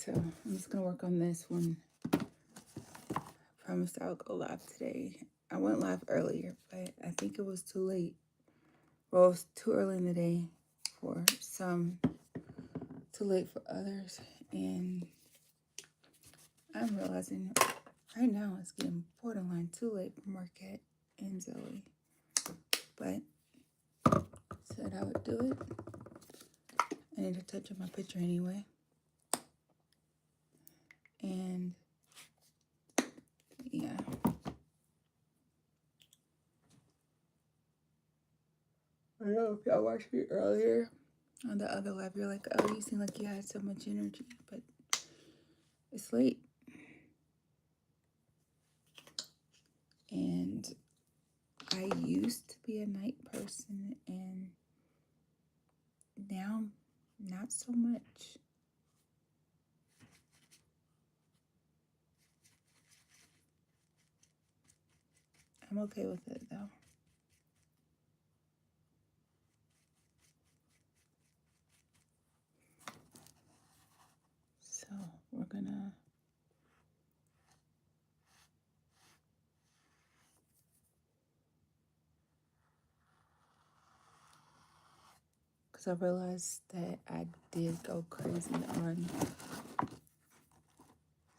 So I'm just gonna work on this one. I promised I'll go live today. I went live earlier, but I think it was too late. Well, it was too early in the day for some, too late for others. And I'm realizing right now it's getting borderline too late for Marquette and Zoe. But said I would do it. I need to touch up my picture anyway. And yeah. I don't know if y'all watched me earlier on the other live. You're like, oh, you seem like you had so much energy, but it's late. And I used to be a night person, and now not so much. I'm okay with it though. So we're gonna because I realized that I did go crazy on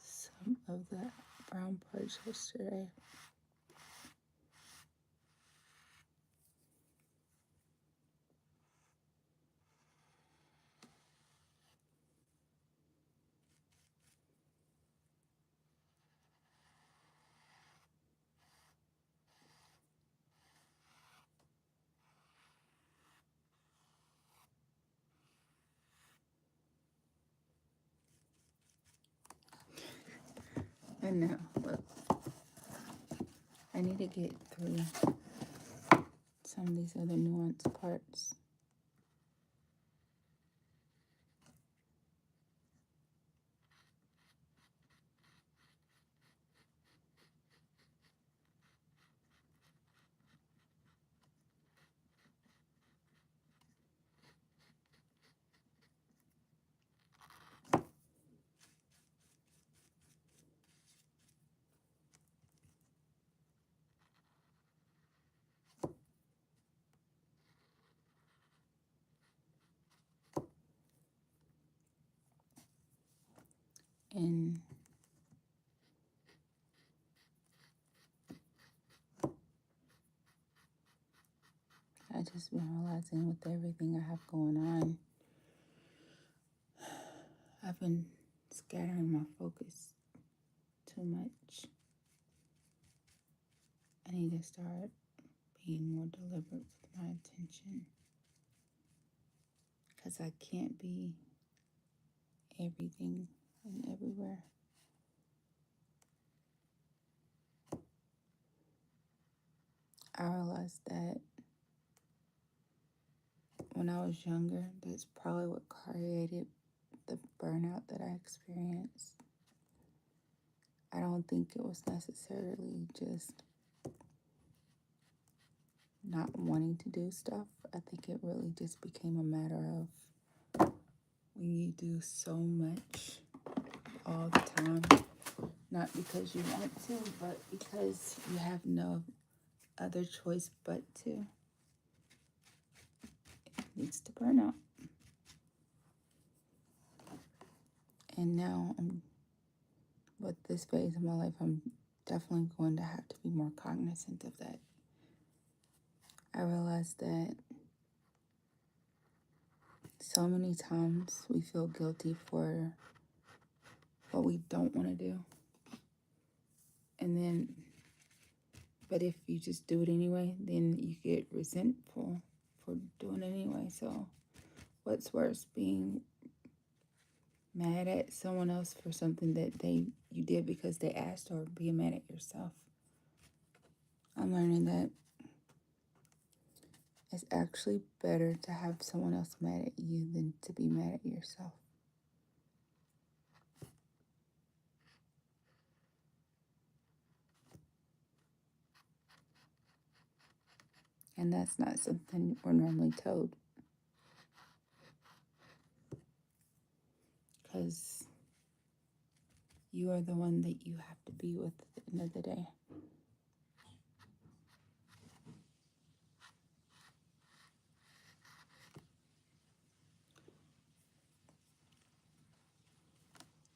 some of the brown parts yesterday. And now, look, I need to get through some of these other nuanced parts. And I just been realizing with everything I have going on, I've been scattering my focus too much. I need to start being more deliberate with my attention, because I can't be everything and everywhere. I realized that when I was younger, that's probably what created the burnout that I experienced. I don't think it was necessarily just not wanting to do stuff. I think it really just became a matter of when you do so much all the time, not because you want to, but because you have no other choice but to, it leads to burnout. And now with this phase of my life, I'm definitely going to have to be more cognizant of that. I realized that so many times we feel guilty for what we don't want to do. And then, but if you just do it anyway, then you get resentful for doing it anyway. So what's worse, being mad at someone else for something that you did because they asked, or being mad at yourself? I'm learning that it's actually better to have someone else mad at you than to be mad at yourself. And that's not something we're normally told. Because You are the one that you have to be with at the end of the day.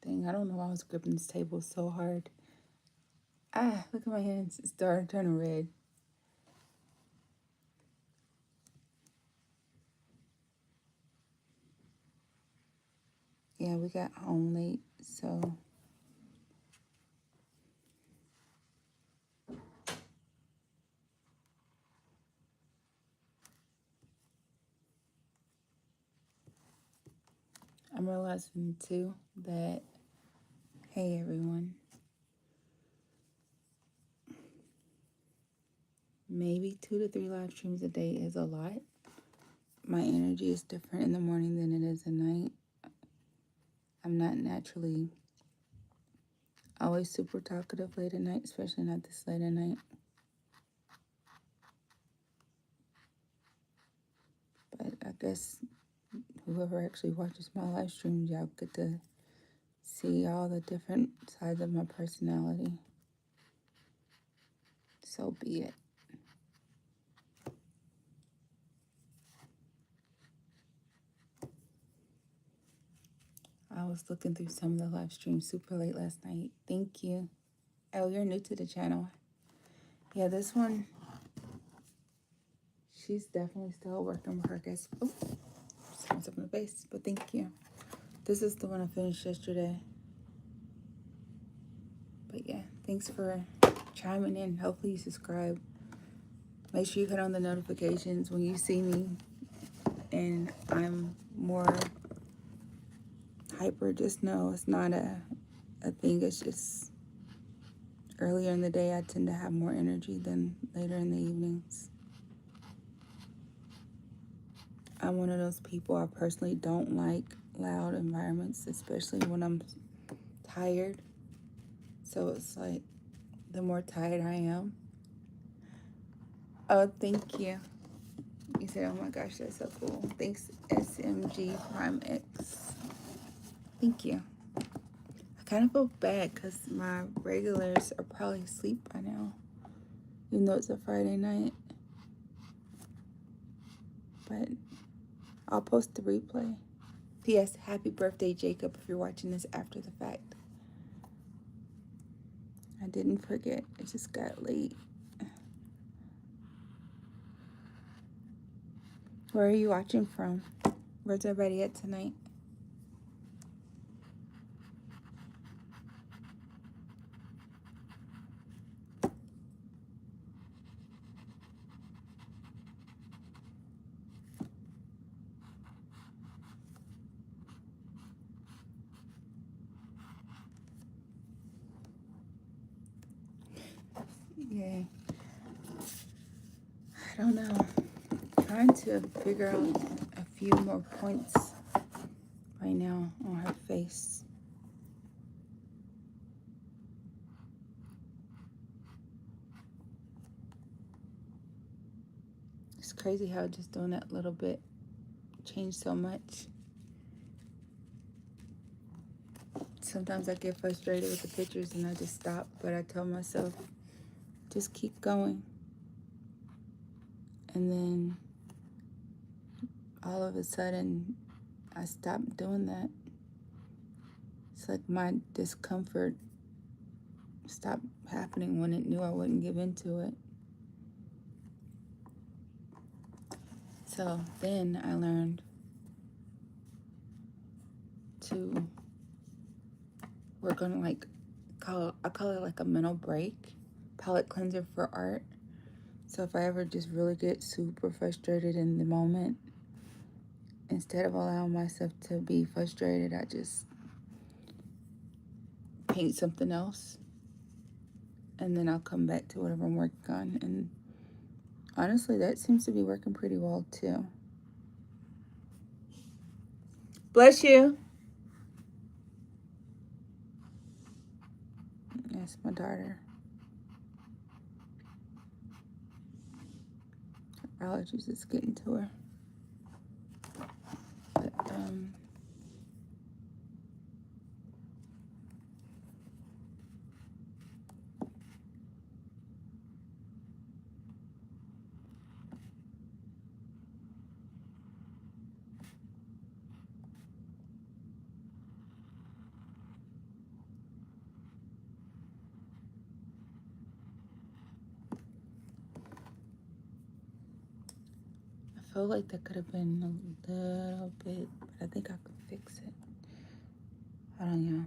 Dang, I don't know why I was gripping this table so hard. Ah, look at my hands. It's starting turning red. Yeah, we got home late, so I'm realizing too that, hey everyone, maybe 2 to 3 live streams a day is a lot. My energy is different in the morning than it is at night. I'm not naturally always super talkative late at night, especially not this late at night. But I guess whoever actually watches my live streams, y'all get to see all the different sides of my personality. So be it. I was looking through some of the live streams super late last night. Thank you. Oh, you're new to the channel. Yeah, this one, she's definitely still working in progress. Oh, sounds up in the face, but thank you. This is the one I finished yesterday. But yeah, thanks for chiming in. Hopefully you subscribe. Make sure you hit on the notifications when you see me and I'm more hyper. Just know it's not a thing. It's just earlier in the day I tend to have more energy than later in the evenings. I'm one of those people, I personally don't like loud environments, especially when I'm tired. So it's like the more tired I am. Oh, thank you. You said, oh my gosh, that's so cool. Thanks, SMG Prime X. Thank you. I kind of feel bad because my regulars are probably asleep by now, even though it's a Friday night. But I'll post the replay. P.S. Happy birthday, Jacob, if you're watching this after the fact. I didn't forget. It just got late. Where are you watching from? Where's everybody at tonight? Yay. I don't know. Trying to figure out a few more points right now on her face. It's crazy how just doing that little bit changed so much. Sometimes I get frustrated with the pictures and I just stop, but I tell myself, just keep going. And then all of a sudden, I stopped doing that. It's like my discomfort stopped happening when it knew I wouldn't give into it. So then I learned to work on I call it like a mental break, palette cleanser for art. So if I ever just really get super frustrated in the moment, instead of allowing myself to be frustrated, I just paint something else. And then I'll come back to whatever I'm working on. And honestly, that seems to be working pretty well too. Bless you. That's my daughter. Her allergies is getting to her. But, feel like that could have been a little bit, but I think I could fix it. I don't know.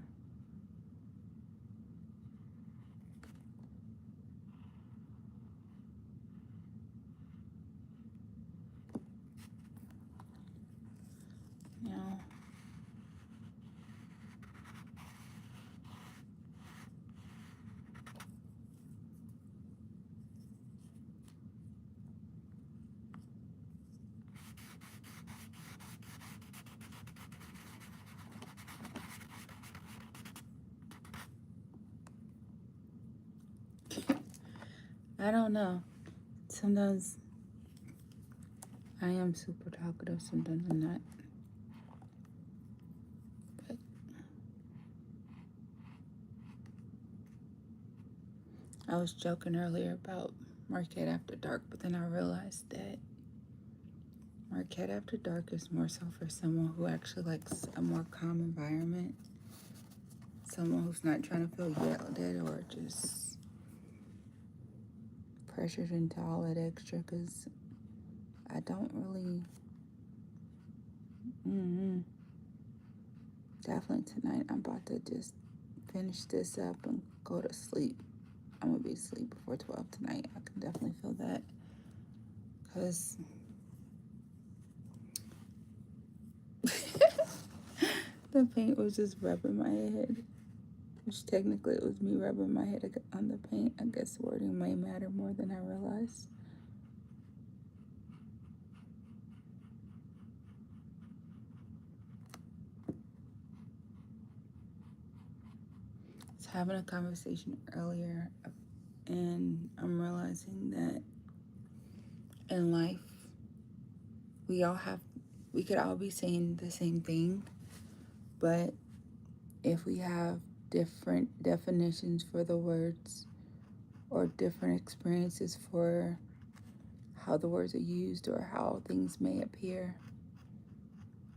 No. I don't know. Sometimes I am super talkative, sometimes I'm not. But I was joking earlier about Marquette After Dark, but then I realized that Marquette After Dark is more so for someone who actually likes a more calm environment. Someone who's not trying to feel yelled at or just pressured into all that extra, because I don't really. Definitely tonight, I'm about to just finish this up and go to sleep. I'm going to be asleep before 12 tonight. I can definitely feel that. Because the paint was just rubbing my head. Which technically it was me rubbing my head on the paint. I guess wording may matter more than I realized. I was having a conversation earlier, and I'm realizing that in life, we could all be saying the same thing, but if we have different definitions for the words or different experiences for how the words are used or how things may appear,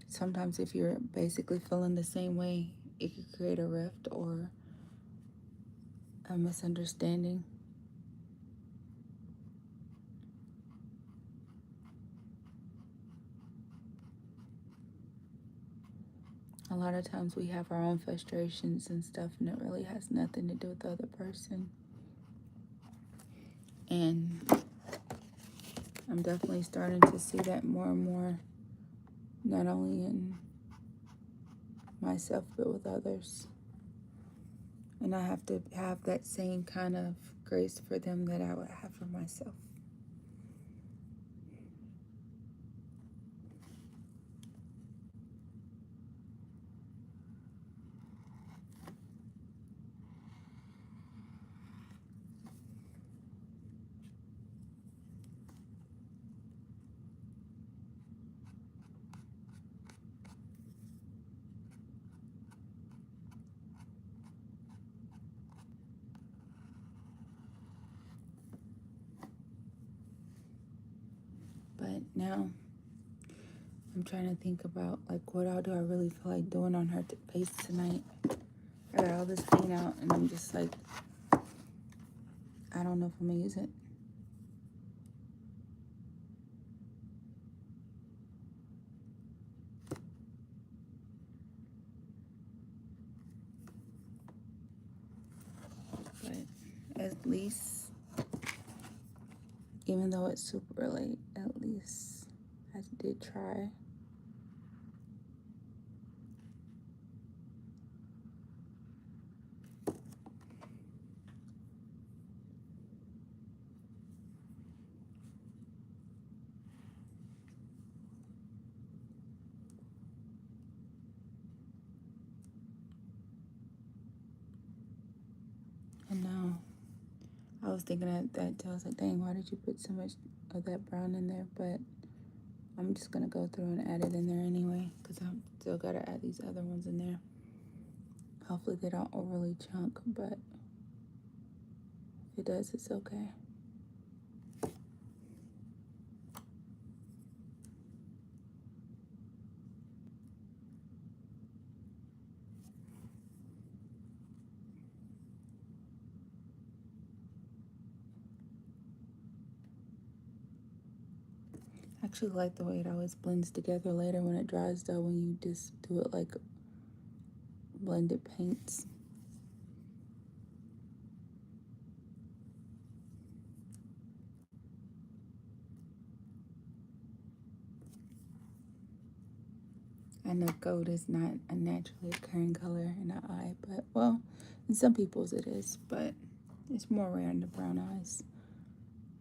sometimes if you're basically feeling the same way, it could create a rift or a misunderstanding. A lot of times we have our own frustrations and stuff, and it really has nothing to do with the other person. And I'm definitely starting to see that more and more, not only in myself, but with others. And I have to have that same kind of grace for them that I would have for myself. But now I'm trying to think about, like, what all do I really feel like doing on her face tonight? I got all this paint out, and I'm just like, I don't know if I'm going to use it. But at least, even though it's super late, at least I did try. And now I was thinking that I was like, dang, why did you put so much of that brown in there? But I'm just going to go through and add it in there anyway, because I'm still got to add these other ones in there. Hopefully they don't overly chunk, but if it does, it's okay. I actually like the way it always blends together later when it dries, though, when you just do it like blended paints. I know gold is not a naturally occurring color in the eye, but, well, in some people's it is, but it's more rare in the brown eyes.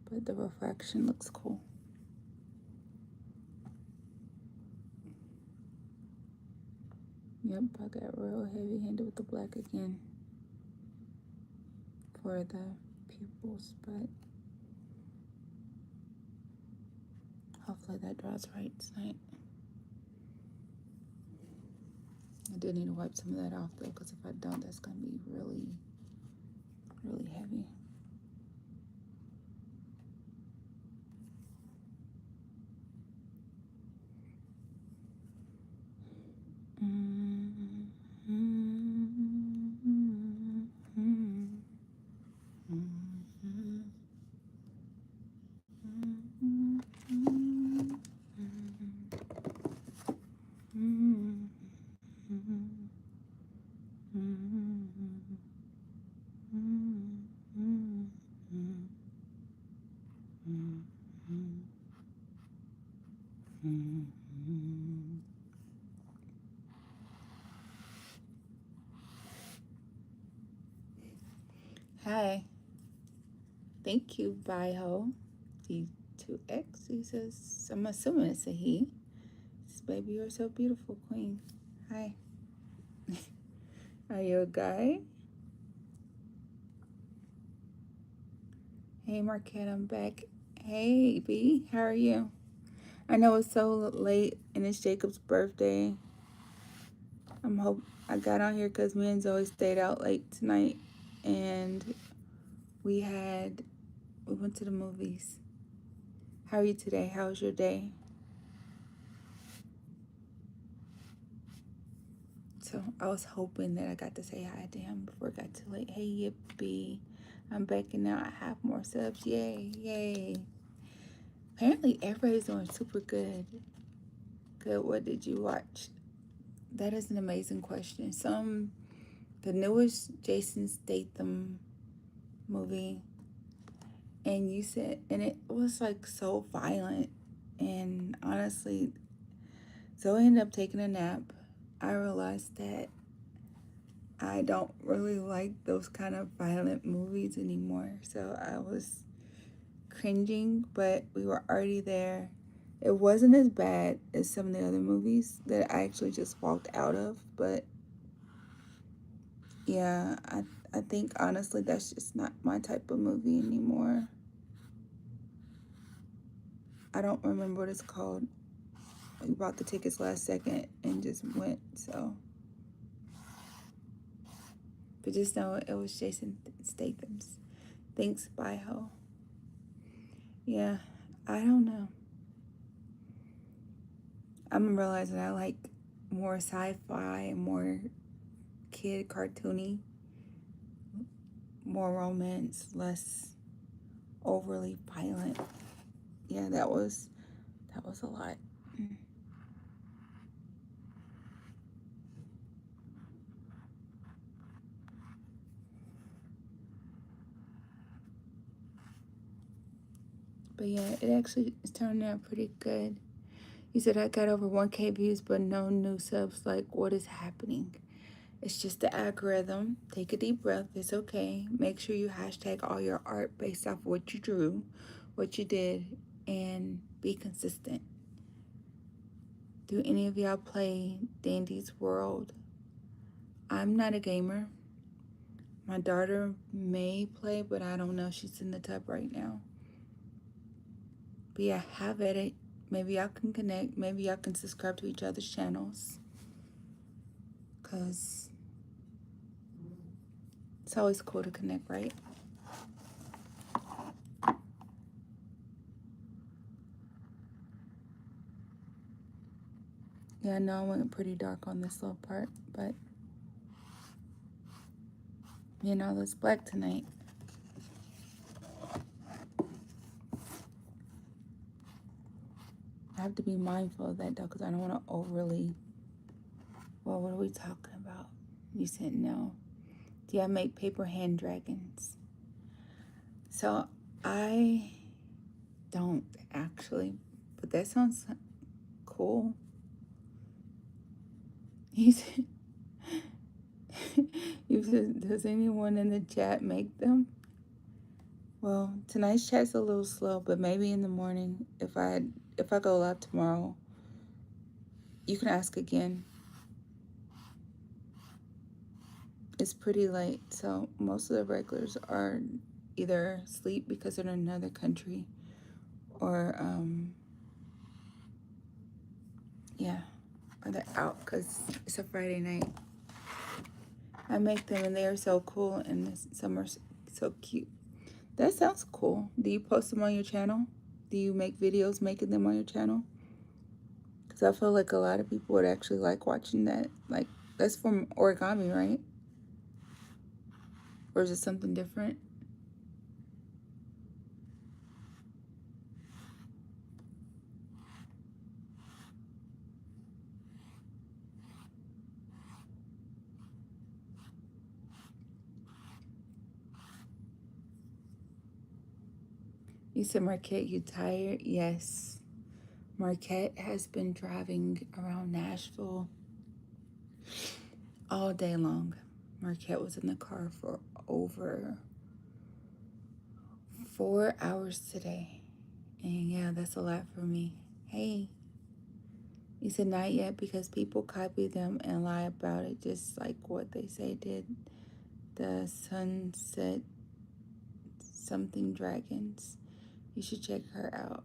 But the refraction looks cool. Yep, I got real heavy-handed with the black again for the pupils, but hopefully that dries right tonight. I do need to wipe some of that off, though, because if I don't, that's going to be really, really heavy. Hi. Thank you, Biho. D2X. He says, I'm assuming it's a he. Says, baby, you're so beautiful, queen. Hi. Are you a guy? Hey, Marquette, I'm back. Hey, B, how are you? I know it's so late and it's Jacob's birthday. I got on here because me and Zoe stayed out late tonight, and we went to the movies. How are you today? How was your day? So I was hoping that I got to say hi to him before it got too late. Hey, Yippee. I'm back and now I have more subs. Yay, yay. Apparently everybody's doing super good. Good, what did you watch? That is an amazing question. The newest Jason Statham movie, and it was like so violent, and honestly, Zoe ended up taking a nap. I realized that I don't really like those kind of violent movies anymore, so I was cringing, but we were already there. It wasn't as bad as some of the other movies that I actually just walked out of, but yeah, I think honestly that's just not my type of movie anymore. I don't remember what it's called. We bought the tickets last second and just went, so. But just know it was Jason Statham's. Thanks, bye ho. Yeah, I don't know. I'm realizing I like more sci-fi and more kid cartoony, more romance, less overly violent. Yeah, that was a lot. But yeah, it actually is turning out pretty good. He said I got over 1K views, but no new subs. Like, what is happening? It's just the algorithm. Take a deep breath. It's okay. Make sure you hashtag all your art based off what you drew, what you did, and be consistent. Do any of y'all play Dandy's World? I'm not a gamer. My daughter may play, but I don't know. She's in the tub right now. But yeah, have at it. Maybe y'all can connect. Maybe y'all can subscribe to each other's channels. Because it's always cool to connect, right? Yeah, I know I went pretty dark on this little part, but you know, it's black tonight. have to be mindful of that though, because I don't want to overly. Well, what are we talking about? You said no. Do I make paper hand dragons? So I don't actually, but that sounds cool. He said, you said, does anyone in the chat make them? Well, tonight's chat's a little slow, but maybe in the morning, if I go live tomorrow, you can ask again. It's pretty late, so most of the regulars are either asleep because they're in another country, or yeah, or they're out because it's a Friday night. I make them and they are so cool, and some are so cute. That sounds cool. Do you post them on your channel? Do you make videos making them on your channel? Because I feel like a lot of people would actually like watching that. Like, that's from origami, right? Or is it something different? You said, Marquette, you tired? Yes. Marquette has been driving around Nashville all day long. Marquette was in the car for over 4 hours today. And yeah, that's a lot for me. Hey. He said, not yet, because people copy them and lie about it, just like what they say did the Sunset something dragons. You should check her out.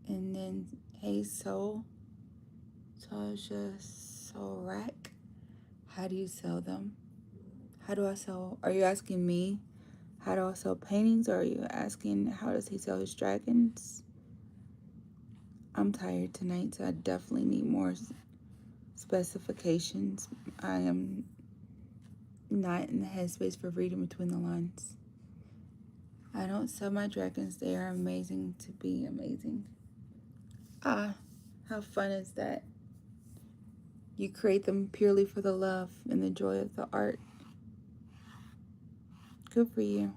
And then, hey, Soul, Soja Sorak, how do you sell them? How do I sell? Are you asking me how do I sell paintings, or are you asking how does he sell his dragons? I'm tired tonight, so I definitely need more specifications. I am not in the headspace for reading between the lines. I don't sell my dragons. They are amazing to be amazing. Ah, how fun is that? You create them purely for the love and the joy of the art. Good for you.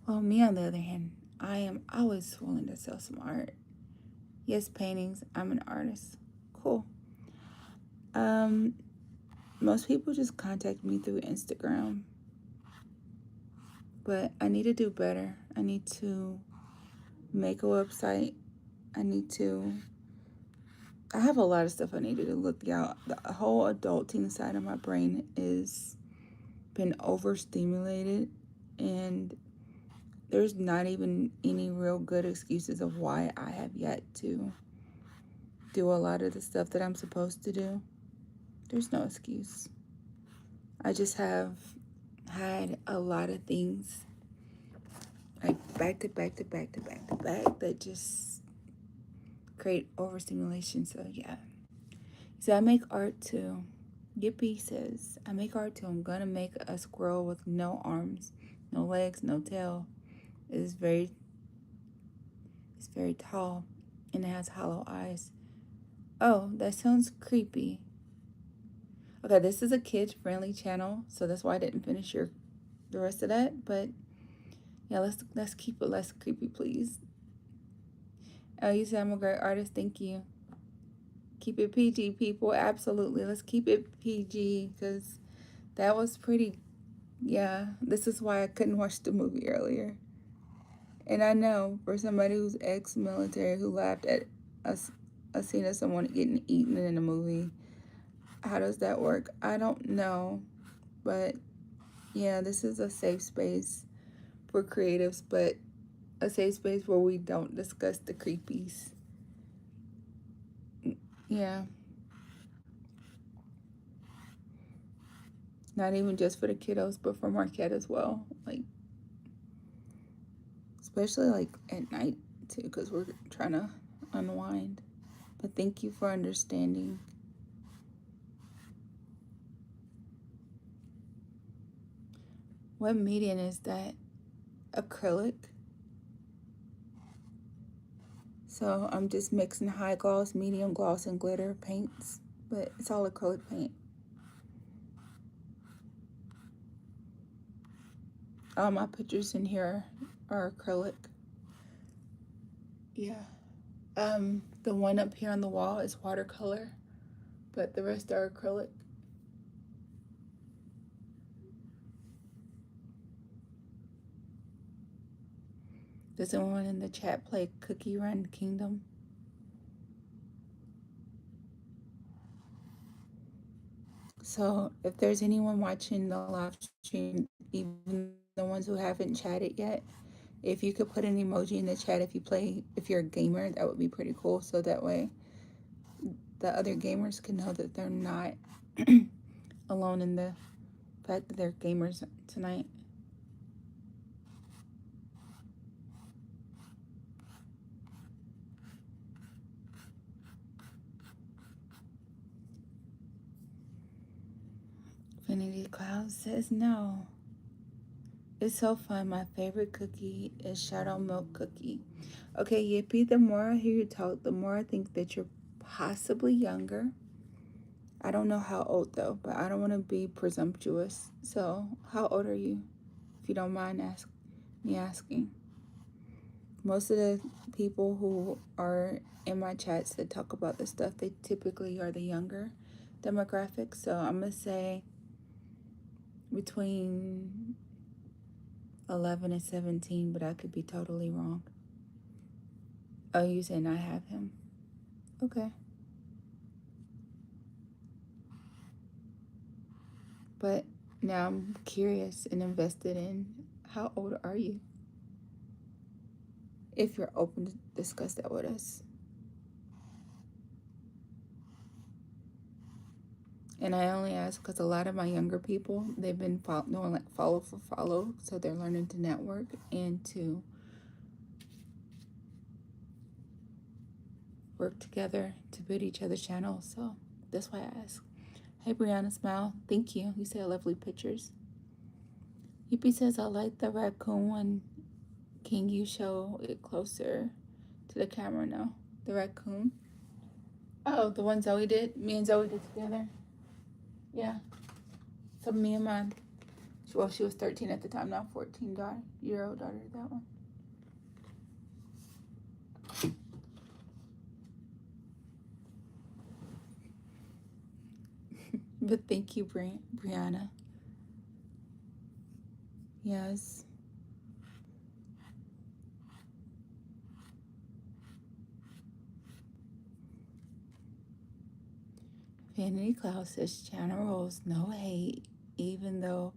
Well, me on the other hand, I am always willing to sell some art. Yes, paintings. I'm an artist. Cool. Most people just contact me through Instagram, but I need to do better. I need to make a website. I have a lot of stuff I needed to look out. The whole adulting side of my brain is been overstimulated, and there's not even any real good excuses of why I have yet to do a lot of the stuff that I'm supposed to do. There's no excuse. I just have had a lot of things like back to back to back to back to back that just create overstimulation. So yeah. So I make art too. Yippee says, I make art too. I'm gonna make a squirrel with no arms, no legs, no tail. It's very tall, and it has hollow eyes. Oh, that sounds creepy. Okay, this is a kid-friendly channel, so that's why I didn't finish the rest of that. But yeah, let's keep it less creepy, please. Oh, you said I'm a great artist. Thank you. Keep it PG, people. Absolutely. Let's keep it PG, because that was pretty. Yeah, this is why I couldn't watch the movie earlier. And I know for somebody who's ex-military who laughed at a scene of someone getting eaten in a movie, how does that work? I don't know. But yeah, this is a safe space for creatives, but a safe space where we don't discuss the creepies. Yeah. Not even just for the kiddos, but for Marquette as well. Like, especially like at night too, because we're trying to unwind. But thank you for understanding. What medium is that? acrylic. So I'm just mixing high gloss, medium gloss, and glitter paints, but it's all acrylic paint. All my pictures in here are acrylic. Yeah. The one up here on the wall is watercolor, but the rest are acrylic. Does anyone in the chat play Cookie Run Kingdom? So if there's anyone watching the live stream, even the ones who haven't chatted yet, if you could put an emoji in the chat if you're a gamer, that would be pretty cool. So that way the other gamers can know that they're not alone in the fact that they're gamers tonight. Infinity Cloud says no. It's so fun. My favorite cookie is Shadow Milk Cookie. Okay, Yippee, the more I hear you talk, the more I think that you're possibly younger. I don't know how old though, but I don't want to be presumptuous. So, how old are you? If you don't mind me asking. Most of the people who are in my chats that talk about this stuff, they typically are the younger demographic. So, I'm going to say between 11 and 17, but I could be totally wrong. Oh, you saying I have him? Okay. But now I'm curious and invested in how old are you? If you're open to discuss that with us. And I only ask because a lot of my younger people, they've been doing like follow for follow. So they're learning to network and to work together to build each other's channels. So that's why I ask. Hey, Brianna, smile. Thank you. You say lovely pictures. Yippee says, I like the raccoon one. Can you show it closer to the camera now? The raccoon? Oh, the one Zoe did? Me and Zoe did together? Yeah. So me and mine. Well, she was 13 at the time, now 14-year-old daughter, that one. But thank you, Brianna. Yes. Vanity Cloud says channel rolls, no hate, even though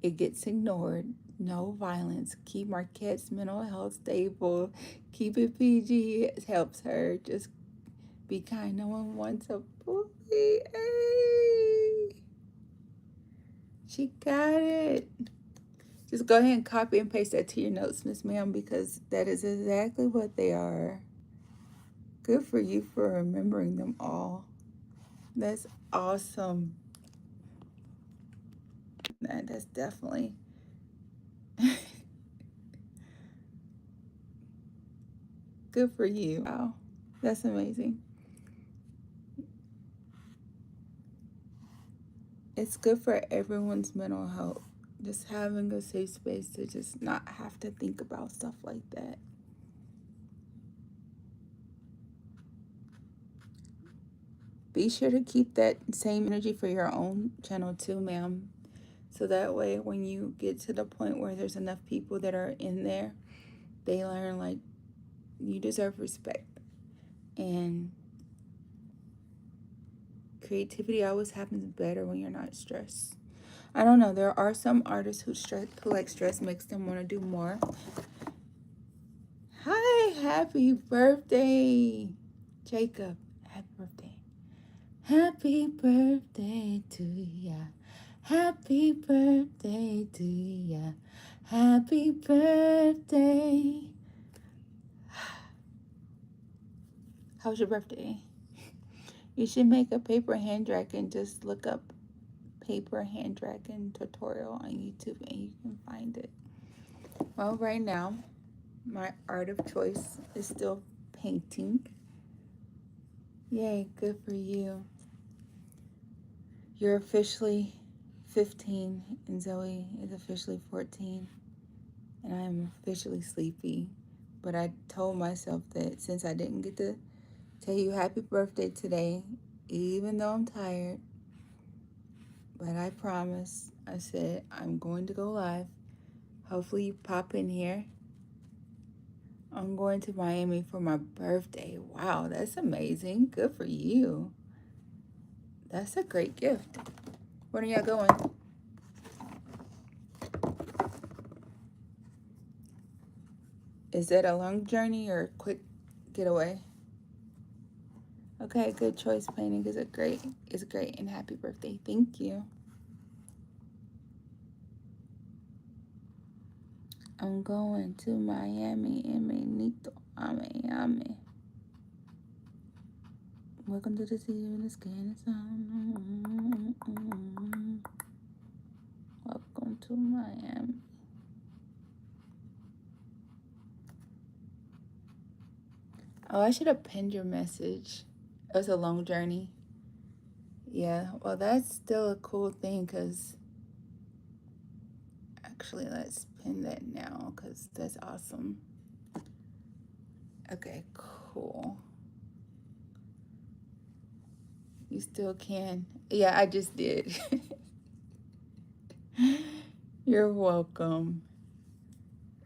it gets ignored. No violence. Keep Marquette's mental health stable. Keep it PG. It helps her. Just be kind. No one wants a bully. Hey. She got it. Just go ahead and copy and paste that to your notes, Miss Ma'am, because that is exactly what they are. Good for you for remembering them all. That's awesome. That's definitely good for you. Wow, that's amazing. It's good for everyone's mental health. Just having a safe space to just not have to think about stuff like that. Be sure to keep that same energy for your own channel too, ma'am. So that way when you get to the point where there's enough people that are in there, they learn like you deserve respect. And creativity always happens better when you're not stressed. I don't know. There are some artists who like stress makes them want to do more. Hi, happy birthday, Jacob. Happy birthday. Happy birthday to ya. Happy birthday to ya. Happy birthday. How was your birthday? You should make a paper hand dragon. Just look up paper hand dragon tutorial on YouTube and you can find it. Well, right now, my art of choice is still painting. Yay, good for you. You're officially 15, and Zoe is officially 14, and I am officially sleepy. But I told myself that since I didn't get to tell you happy birthday today, even though I'm tired, but I promise, I said I'm going to go live. Hopefully, you pop in here. I'm going to Miami for my birthday. Wow, that's amazing. Good for you. That's a great gift. When are y'all going? Is that a long journey or a quick getaway? Okay, good choice. Painting is great, and happy birthday. Thank you. I'm going to Miami and Benito. Miami. Welcome to the city of the skin. Welcome to Miami. Oh, I should have pinned your message. It was a long journey. Yeah, well, that's still a cool thing because actually, let's pin that now because that's awesome. Okay, cool. You still can. Yeah, I just did. You're welcome.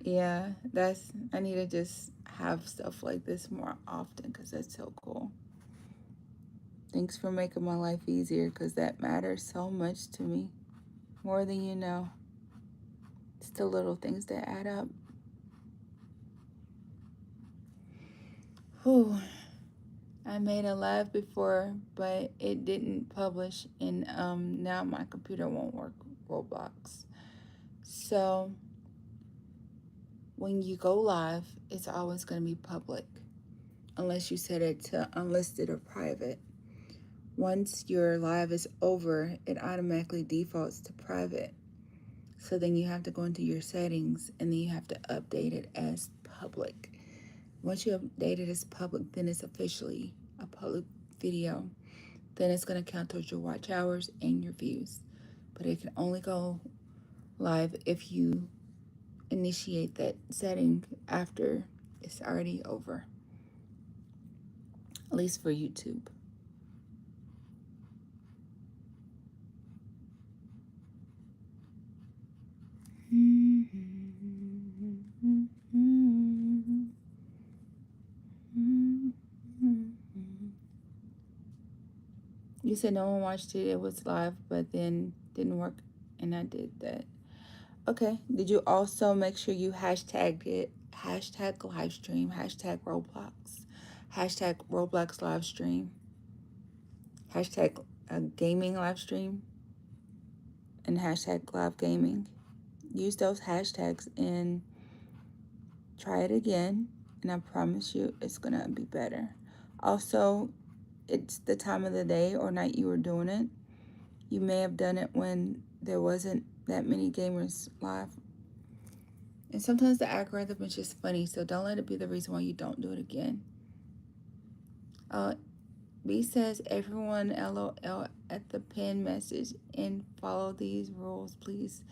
Yeah, I need to just have stuff like this more often because that's so cool. Thanks for making my life easier because that matters so much to me. More than you know. It's the little things that add up. Whew. I made a live before, but it didn't publish, and now my computer won't work Roblox. So when you go live, it's always going to be public, unless you set it to unlisted or private. Once your live is over, it automatically defaults to private. So then you have to go into your settings, and then you have to update it as public. Once you update it as public, then it's officially a public video. Then it's going to count towards your watch hours and your views. But it can only go live if you initiate that setting after it's already over, at least for YouTube. You said no one watched it. It was live, but then didn't work, and I did that. Okay. Did you also make sure you hashtagged it? Hashtag live stream. Hashtag Roblox. Hashtag Roblox live stream. Hashtag gaming live stream. And hashtag live gaming. Use those hashtags and try it again. And I promise you it's going to be better. Also, it's the time of the day or night you were doing it. You may have done it when there wasn't that many gamers live. And sometimes the algorithm is just funny, so don't let it be the reason why you don't do it again. B says, everyone LOL at the pin message and follow these rules, please.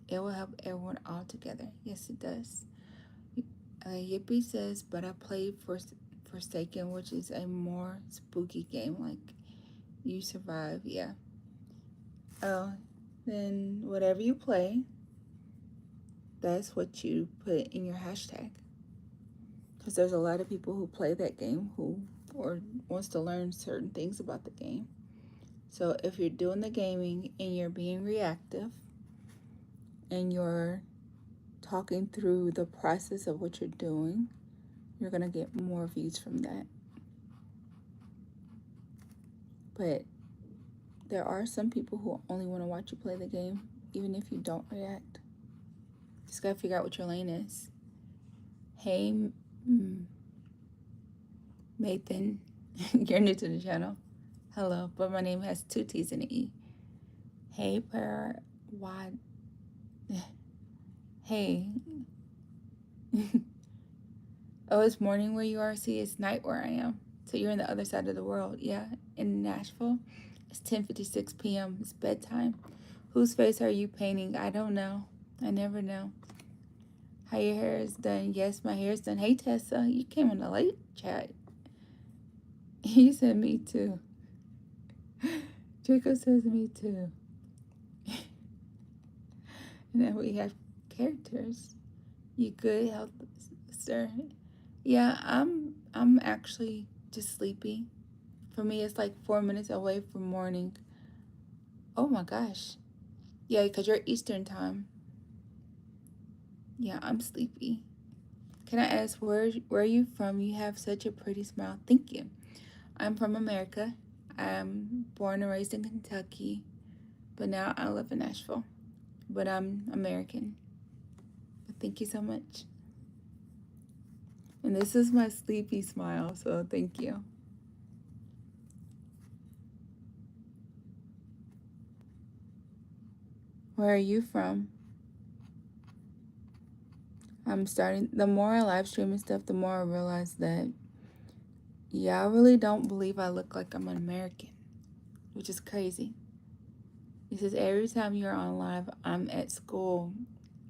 It will help everyone all together. Yes, it does. Yippee says, but I played Forsaken, which is a more spooky game. Like, you survive, yeah. Oh, then whatever you play, that's what you put in your hashtag. Because there's a lot of people who play that game who or wants to learn certain things about the game. So if you're doing the gaming and you're being reactive and you're talking through the process of what you're doing, you're going to get more views from that. But there are some people who only want to watch you play the game, even if you don't react. Just got to figure out what your lane is. Hey, Nathan, you're new to the channel. Hello, but my name has 2 T's and an E. Hey, Hey, Oh, it's morning where you are? See, it's night where I am. So you're on the other side of the world. Yeah, in Nashville. It's 10:56 p.m. It's bedtime. Whose face are you painting? I don't know. I never know. How your hair is done? Yes, my hair is done. Hey, Tessa, you came in a late chat. You said me too. Draco says me too. And then we have characters. You good, health, sir? Yeah, I'm actually just sleepy. For me, it's like 4 minutes away from morning. Oh my gosh. Yeah, because you're Eastern time. Yeah, I'm sleepy. Can I ask where are you from? You have such a pretty smile. Thank you. I'm from America. I'm born and raised in Kentucky, but now I live in Nashville. But I'm American. But thank you so much. And this is my sleepy smile, so thank you. Where are you from? I'm starting, the more I live stream and stuff, the more I realize that, yeah, I really don't believe I look like I'm an American, which is crazy. He says, every time you're on live, I'm at school.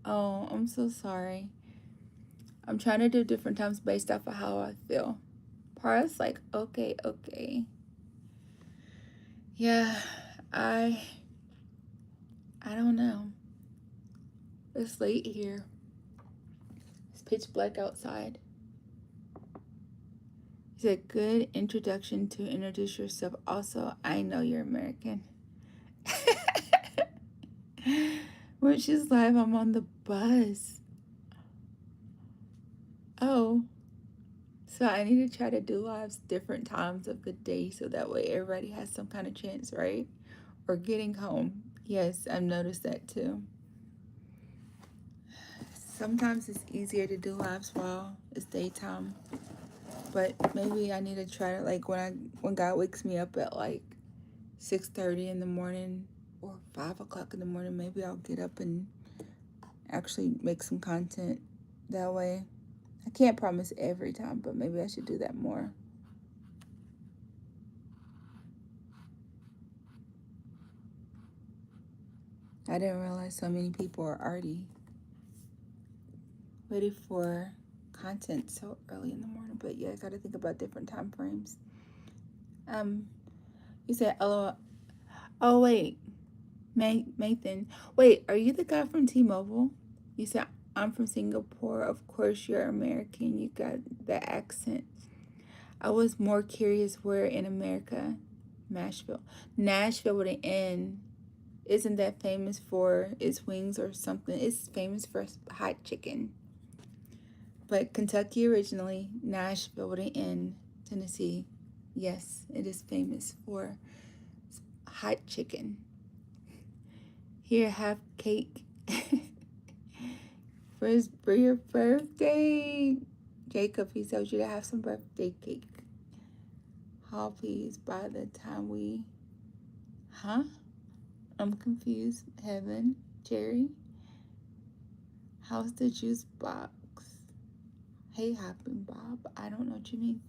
Oh, I'm so sorry. I'm trying to do different times based off of how I feel. Para's like, okay, okay. Yeah, I don't know. It's late here. It's pitch black outside. It's a good introduction to introduce yourself. Also, I know you're American. When she's live, I'm on the bus. Oh, so I need to try to do lives different times of the day so that way everybody has some kind of chance, right? Or getting home. Yes, I've noticed that too. Sometimes it's easier to do lives while it's daytime, but maybe I need to try to, like, when God wakes me up at like 6:30 in the morning or 5 o'clock in the morning, maybe I'll get up and actually make some content that way. I can't promise every time, but maybe I should do that more. I didn't realize so many people are already ready for content so early in the morning. But yeah, I gotta think about different time frames. You said LOL. Oh wait, Nathan. Wait, are you the guy from T-Mobile? You said I'm from Singapore. Of course you're American. You got the accent. I was more curious where in America. Nashville. Nashville with an N. Isn't that famous for its wings or something? It's famous for hot chicken. But Kentucky originally, Nashville with an N, Tennessee. Yes, it is famous for hot chicken. Here, have cake for your birthday. Jacob, he tells you to have some birthday cake. How please by the time we, huh? I'm confused. Heaven, Jerry. How's the juice box? Hey, Hopping Bob. I don't know what you mean.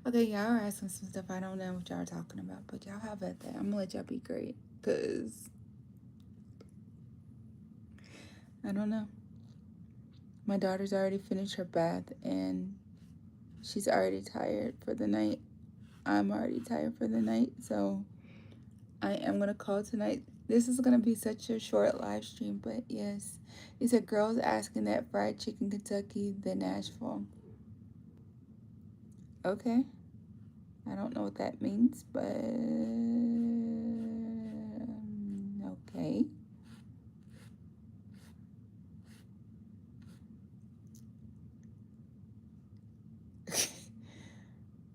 Okay, y'all are asking some stuff. I don't know what y'all are talking about, but y'all have at that. I'm gonna let y'all be great, cause I don't know. My daughter's already finished her bath and she's already tired for the night. I'm already tired for the night, so I am gonna call tonight. This is gonna be such a short live stream, but yes. He said girls asking that fried chicken Kentucky, the Nashville. Okay. I don't know what that means, but okay.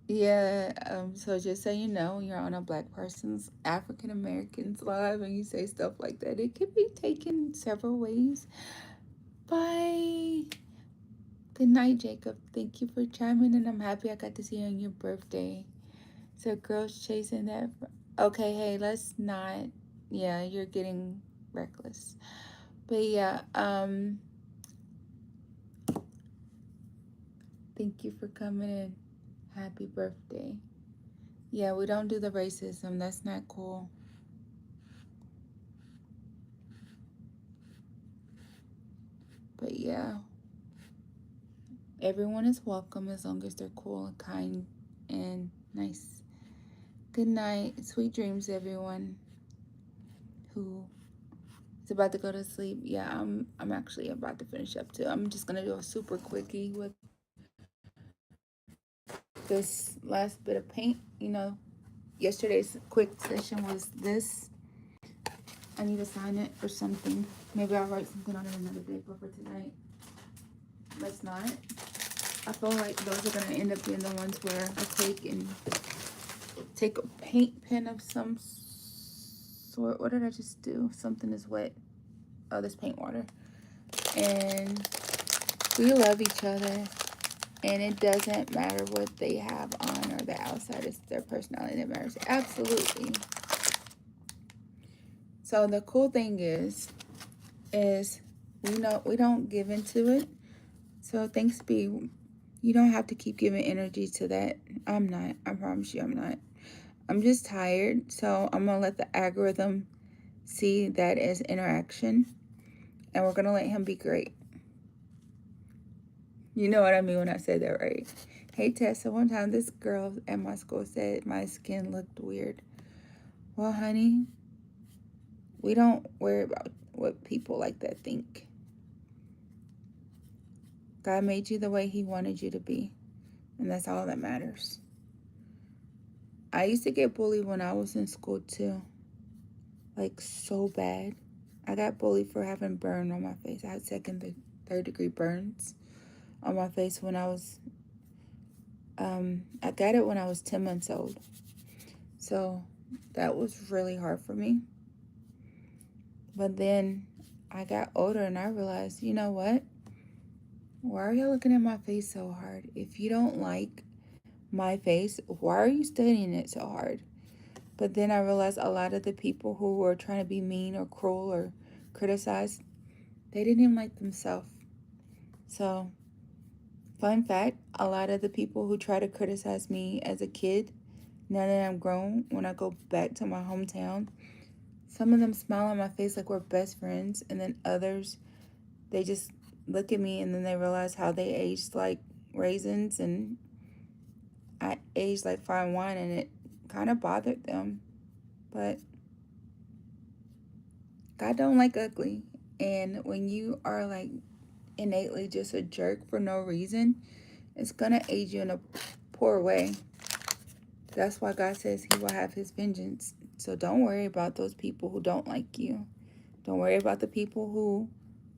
Yeah, so just so you know, you're on a black person's African Americans live and you say stuff like that, it could be taken several ways. Bye. Good night, Jacob. Thank you for chiming in. I'm happy I got to see you on your birthday. So girls chasing that. Okay, hey, let's not. Yeah, you're getting reckless. But yeah, Thank you for coming in. Happy birthday. Yeah, we don't do the racism. That's not cool. But yeah, everyone is welcome as long as they're cool and kind and nice. Good night. Sweet dreams, everyone who is about to go to sleep. Yeah, I'm actually about to finish up too. I'm just gonna do a super quickie with this last bit of paint. Yesterday's quick session was this. I need to sign it or something. Maybe I'll write something on it another day, but for tonight, let's not. I feel like those are gonna end up being the ones where I take a paint pen of some sort. What did I just do? Something is wet. Oh, this paint water. And we love each other. And it doesn't matter what they have on or the outside. It's their personality that matters. Absolutely. So the cool thing is we don't give into it. So thanks be, you don't have to keep giving energy to that. I'm not. I promise you I'm not. I'm just tired. So I'm going to let the algorithm see that as interaction. And we're going to let him be great. You know what I mean when I say that, right? Hey, Tessa, one time this girl at my school said my skin looked weird. Well, honey, we don't worry about what people like that think. God made you the way he wanted you to be. And that's all that matters. I used to get bullied when I was in school too. Like so bad. I got bullied for having burn on my face. I had second and third degree burns on my face when I was I got it when I was 10 months old. So that was really hard for me. But then I got older and I realized, you know what? Why are y'all looking at my face so hard? If you don't like my face, why are you studying it so hard? But then I realized a lot of the people who were trying to be mean or cruel or criticize, they didn't even like themselves. So, fun fact, a lot of the people who try to criticize me as a kid, now that I'm grown, when I go back to my hometown, some of them smile on my face like we're best friends, and then others, they just look at me and then they realize how they aged like raisins and I aged like fine wine, and it kind of bothered them. But God don't like ugly. And when you are like innately just a jerk for no reason, it's gonna age you in a poor way. That's why God says he will have his vengeance. So don't worry about those people who don't like you. Don't worry about the people who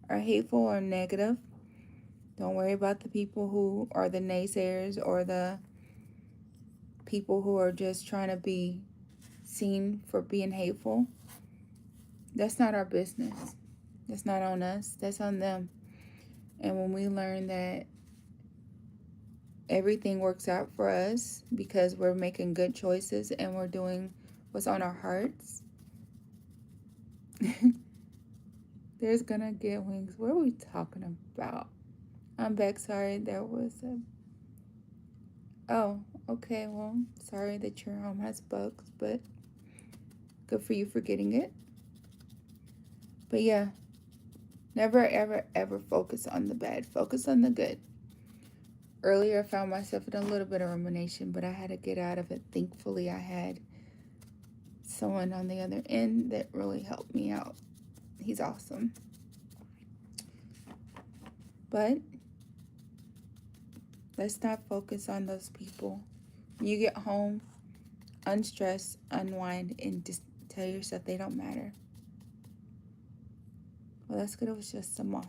are hateful or negative. Don't worry about the people who are the naysayers or the people who are just trying to be seen for being hateful. That's not our business. That's not on us. That's on them. And when we learn that everything works out for us because we're making good choices and we're doing what's on our hearts, there's gonna get wings. What are we talking about? I'm back. Sorry, there was a. Oh, okay. Well, sorry that your home has bugs, but good for you for getting it. But yeah, never, ever, ever focus on the bad. Focus on the good. Earlier, I found myself in a little bit of rumination, but I had to get out of it. Thankfully, I had someone on the other end that really helped me out. He's awesome. But let's not focus on those people. When you get home, unstress, unwind, and just tell yourself they don't matter. Well, that's good. It was just a moth.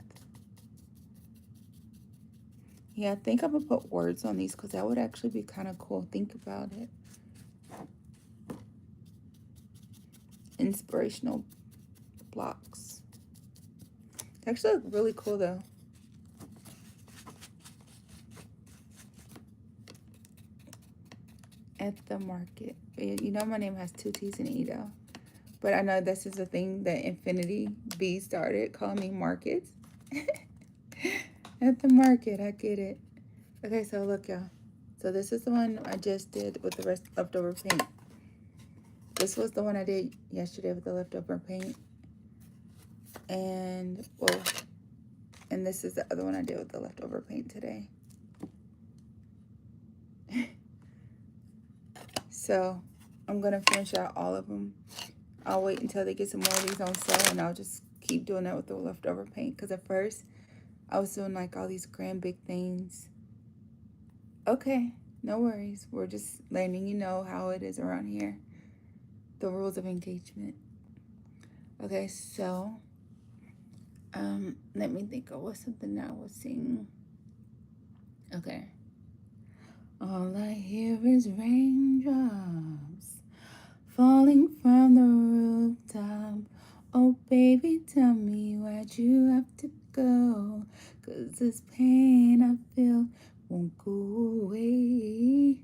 Yeah, I think I'm going to put words on these because that would actually be kind of cool. Think about it. Inspirational blocks. They actually look really cool, though. At the market. You know my name has two T's in it, though. But I know this is a thing that Infinity B started calling me markets. At the market, I get it. Okay, so look, y'all. So this is the one I just did with the rest leftover paint. This was the one I did yesterday with the leftover paint. And, well, and this is the other one I did with the leftover paint today. So I'm going to finish out all of them. I'll wait until they get some more of these on sale, and I'll just keep doing that with the leftover paint. Because at first, I was doing like all these grand big things. Okay, no worries. We're just letting you know how it is around here. The rules of engagement. Okay, so let me think of what's something I was singing. Okay. All I hear is raindrops falling from the rooftop. Oh, baby, tell me why'd you have to go? 'Cause this pain I feel won't go away.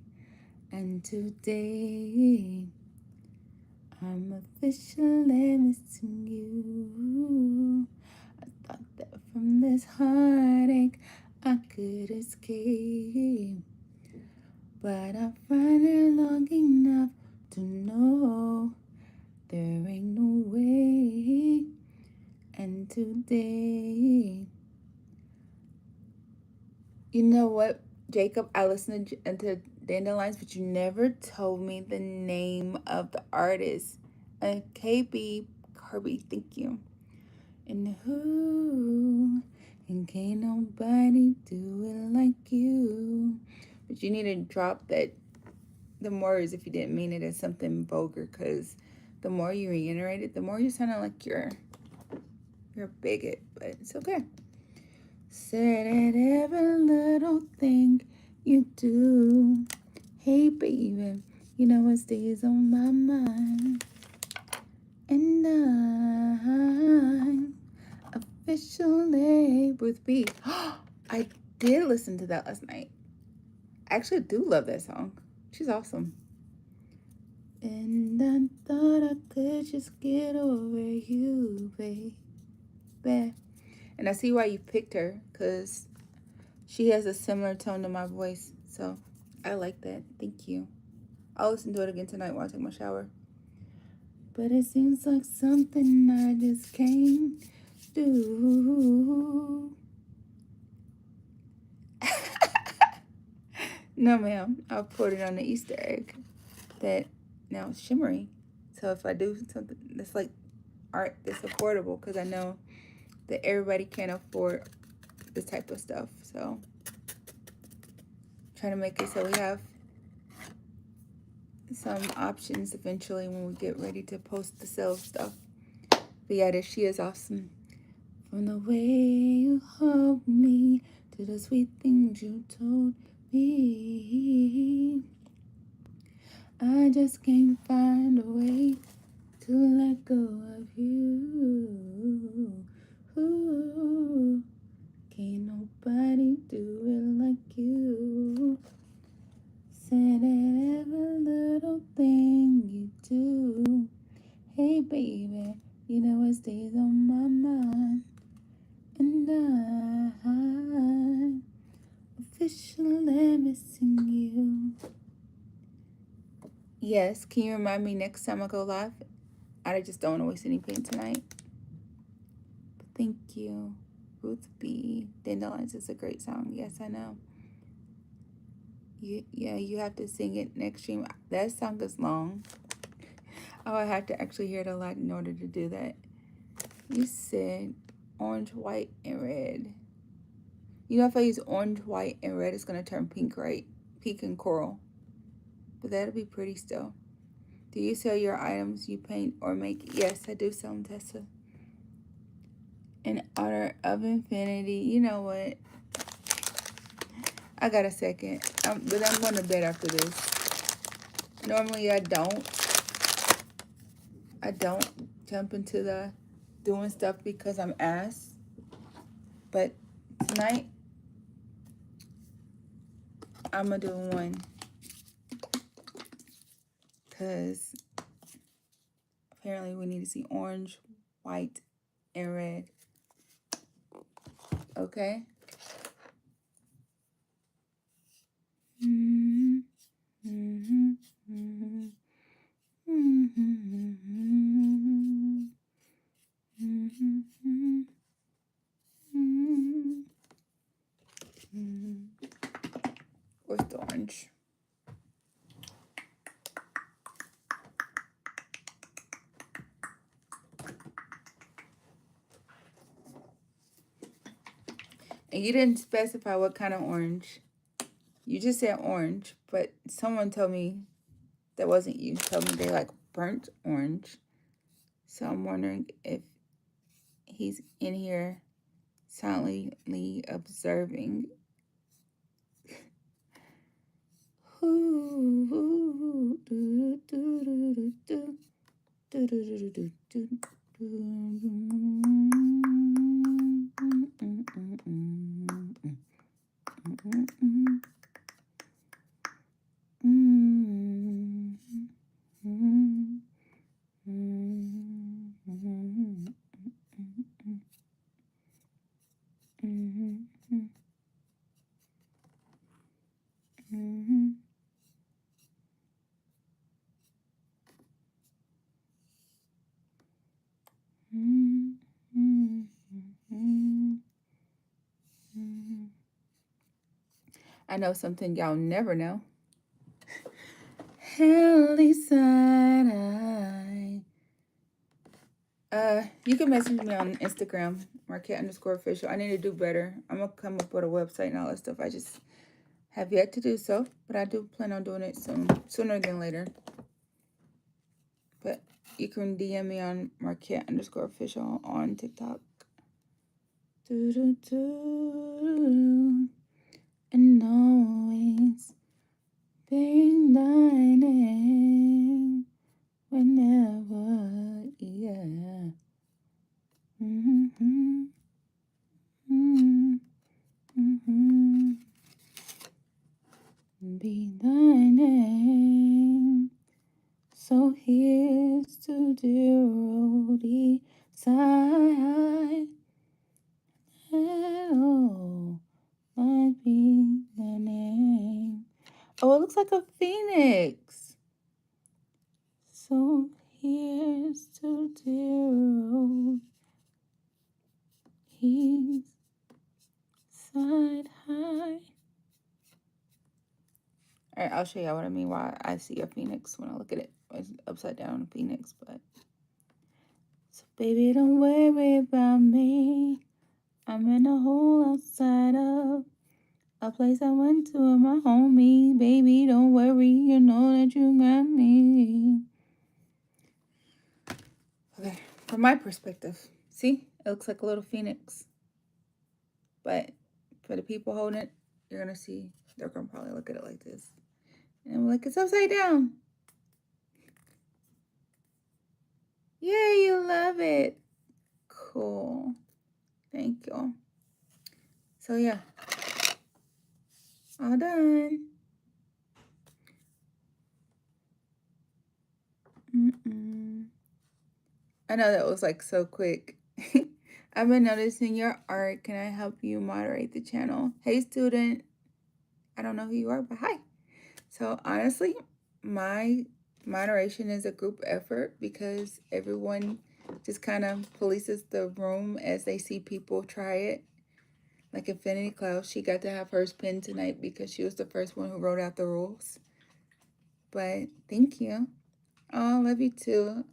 And today I'm officially missing you. I thought that from this heartache I could escape, but I find it long enough to know there ain't no way. And today, you know what, Jacob? I listened to Dandelions, but you never told me the name of the artist. KB Kirby, thank you. And who? And can't nobody do it like you. But you need to drop the words if you didn't mean it as something vulgar, because the more you reiterate it, the more you sound like you're a bigot. But it's okay. Said at every little thing you do. Hey, baby, you know what stays on my mind. And I'm officially Ruth B. I did listen to that last night. I actually do love that song. She's awesome. And I thought I could just get over you, baby. And I see why you picked her, because she has a similar tone to my voice. So I like that. Thank you. I'll listen to it again tonight while I take my shower. But it seems like something I just can't do. No, ma'am. I poured it on the Easter egg that now it's shimmery. So if I do something that's like art that's affordable, because I know that everybody can't afford this type of stuff. So trying to make it so we have some options eventually when we get ready to post the sale stuff. But yeah, she is awesome. From the way you hold me to the sweet things you told me, I just can't find a way to let go of you. Ooh, can't nobody do it like you. Said every little thing you do. Hey, baby, you know it stays on my mind. And I'm officially missing you. Yes, can you remind me next time I go live? I just don't want to waste any paint tonight. But thank you. Ruth B. Dandelions is a great song. Yes, I know. Yeah, you have to sing it next stream. That song is long. I would have to actually hear it a lot in order to do that. You said orange, white, and red. You know, if I use orange, white, and red, it's going to turn pink, right? Pink and coral. But that'll be pretty still. Do you sell your items you paint or make? Yes, I do sell them, Tessa. In honor of infinity. You know what? I got a second. But I'm going to bed after this. Normally, I don't jump into the doing stuff because I'm asked. But tonight, I'm going to do one. Because apparently we need to see orange, white, and red. Okay? And you didn't specify what kind of orange. You just said orange, but someone told me that wasn't you. Told me they like burnt orange. So I'm wondering if he's in here silently observing. I know something y'all never know. Hell side eye. You can message me on Instagram, Marquette_official. I need to do better. I'm gonna come up with a website and all that stuff. I just have yet to do so, but I do plan on doing it soon, sooner than later. But you can DM me on Marquette_official on TikTok. And always being thy name whenever, yeah. Be thy name. So here's to dear old side. Oh, might be the name. Oh, it looks like a phoenix. So here's to dear old side high. All right, I'll show y'all what I mean why I see a phoenix when I look at it. It's upside down phoenix, but. So baby, don't worry about me. I'm in a hole outside of a place I went to with my homie. Baby, don't worry, you know that you got me. Okay, from my perspective, see? It looks like a little phoenix. But for the people holding it, you're going to see, they're going to probably look at it like this. And I'm like, it's upside down. Yay, you love it. Cool. Thank you. So yeah, all done. I know that was like so quick. I've been noticing your art. Can I help you moderate the channel? Hey, student. I don't know who you are, but hi. So honestly, my moderation is a group effort because everyone just kind of polices the room as they see people try it. Like Infinity Cloud, she got to have hers pinned tonight because she was the first one who wrote out the rules. But thank you. Oh, I love you too.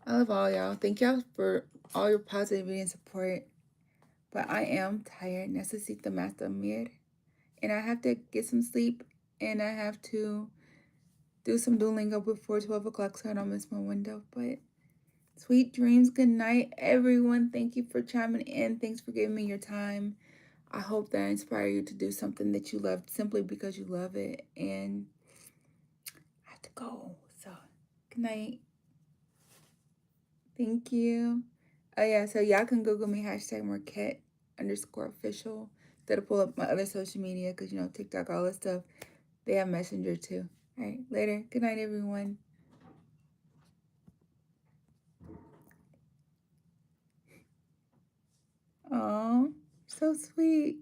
I love all y'all. Thank y'all for all your positivity and support. But I am tired. Necesito más dormir. And I have to get some sleep. And I have to do some Duolingo before 12 o'clock so I don't miss my window. But sweet dreams. Good night, everyone. Thank you for chiming in. Thanks for giving me your time. I hope that I inspire you to do something that you love simply because you love it. And I have to go. So, good night. Thank you. Oh, yeah. So, y'all can Google me, #Marquette_official. That'll pull up my other social media because, you know, TikTok, all that stuff. They have Messenger too. All right. Later. Good night, everyone. Aw, so sweet.